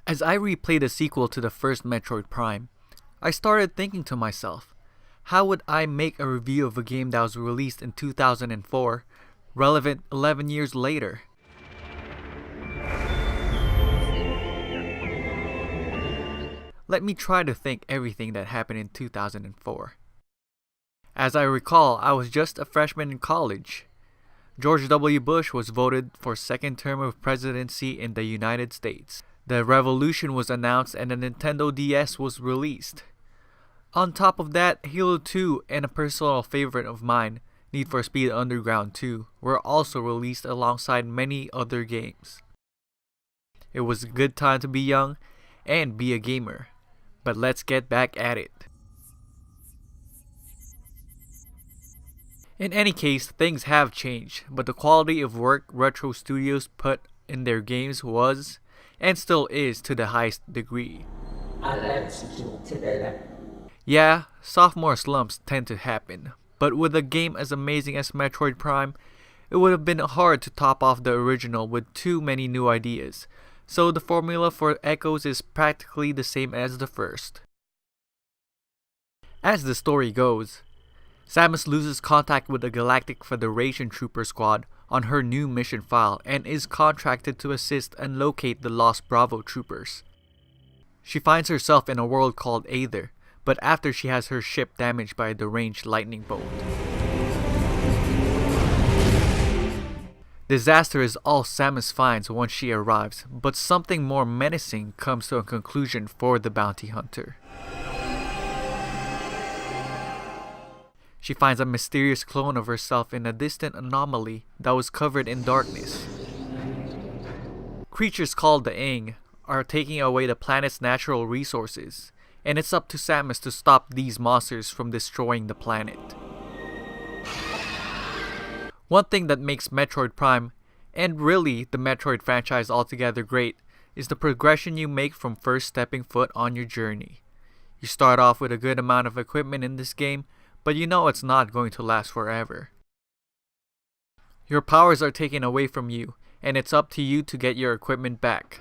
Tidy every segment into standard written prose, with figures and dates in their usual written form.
As I replayed the sequel to the first Metroid Prime, I started thinking to myself, how would I make a review of a game that was released in 2004, relevant 11 years later? Let me try to think everything that happened in 2004. As I recall, I was just a freshman in college. George W. Bush was voted for second term of presidency in the United States. The revolution was announced and the Nintendo DS was released. On top of that, Halo 2 and a personal favorite of mine, Need for Speed Underground 2, were also released alongside many other games. It was a good time to be young and be a gamer, but let's get back at it. In any case, things have changed, but the quality of work Retro Studios put in their games was, and still is, to the highest degree. Yeah, sophomore slumps tend to happen, but with a game as amazing as Metroid Prime, it would have been hard to top off the original with too many new ideas, so the formula for Echoes is practically the same as the first. As the story goes, Samus loses contact with the Galactic Federation Trooper Squad on her new mission file and is contracted to assist and locate the lost Bravo troopers. She finds herself in a world called Aether, but after she has her ship damaged by a deranged lightning bolt. Disaster is all Samus finds once she arrives, but something more menacing comes to a conclusion for the bounty hunter. She finds a mysterious clone of herself in a distant anomaly that was covered in darkness. Creatures called the Aang are taking away the planet's natural resources, and it's up to Samus to stop these monsters from destroying the planet. One thing that makes Metroid Prime, and really the Metroid franchise altogether great, is the progression you make from first stepping foot on your journey. You start off with a good amount of equipment in this game, but you know it's not going to last forever. Your powers are taken away from you, and it's up to you to get your equipment back.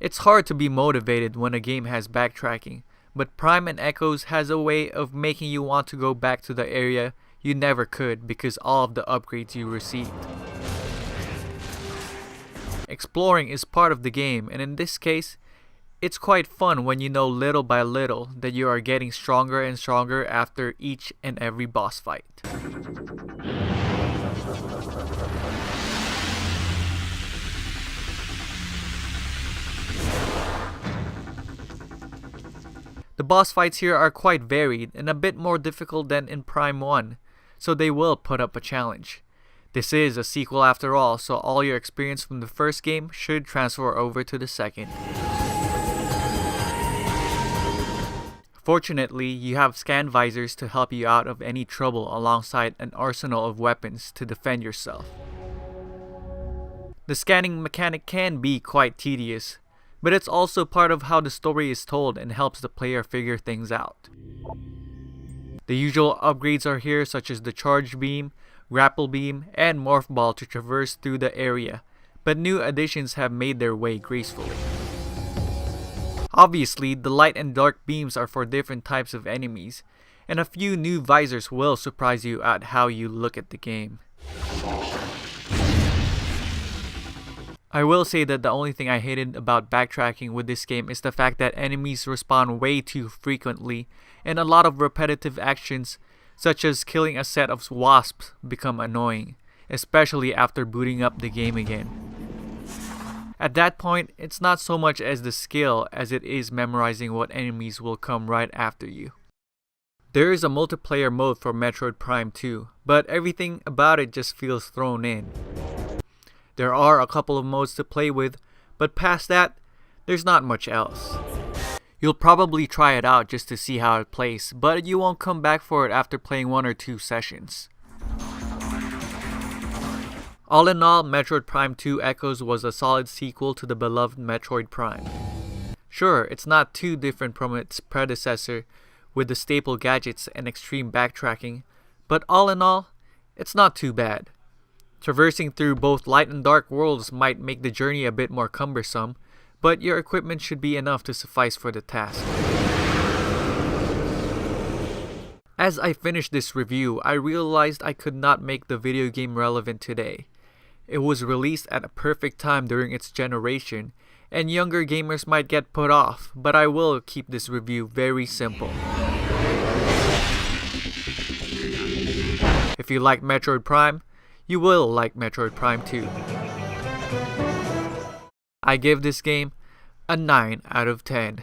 It's hard to be motivated when a game has backtracking, but Prime and Echoes has a way of making you want to go back to the area you never could because all of the upgrades you received. Exploring is part of the game, and in this case, it's quite fun when you know little by little that you are getting stronger and stronger after each and every boss fight. The boss fights here are quite varied and a bit more difficult than in Prime 1, so they will put up a challenge. This is a sequel after all, so all your experience from the first game should transfer over to the second. Fortunately, you have scan visors to help you out of any trouble alongside an arsenal of weapons to defend yourself. The scanning mechanic can be quite tedious, but it's also part of how the story is told and helps the player figure things out. The usual upgrades are here, such as the charge beam, grapple beam, and morph ball to traverse through the area, but new additions have made their way gracefully. Obviously, the light and dark beams are for different types of enemies, and a few new visors will surprise you at how you look at the game. I will say that the only thing I hated about backtracking with this game is the fact that enemies respawn way too frequently, and a lot of repetitive actions, such as killing a set of wasps, become annoying, especially after booting up the game again. At that point, it's not so much as the skill as it is memorizing what enemies will come right after you. There is a multiplayer mode for Metroid Prime 2, but everything about it just feels thrown in. There are a couple of modes to play with, but past that, there's not much else. You'll probably try it out just to see how it plays, but you won't come back for it after playing 1 or 2 sessions. All in all, Metroid Prime 2 Echoes was a solid sequel to the beloved Metroid Prime. Sure, it's not too different from its predecessor with the staple gadgets and extreme backtracking, but all in all, it's not too bad. Traversing through both light and dark worlds might make the journey a bit more cumbersome, but your equipment should be enough to suffice for the task. As I finished this review, I realized I could not make the video game relevant today. It was released at a perfect time during its generation, and younger gamers might get put off, but I will keep this review very simple. If you like Metroid Prime, you will like Metroid Prime 2. I give this game a 9 out of 10.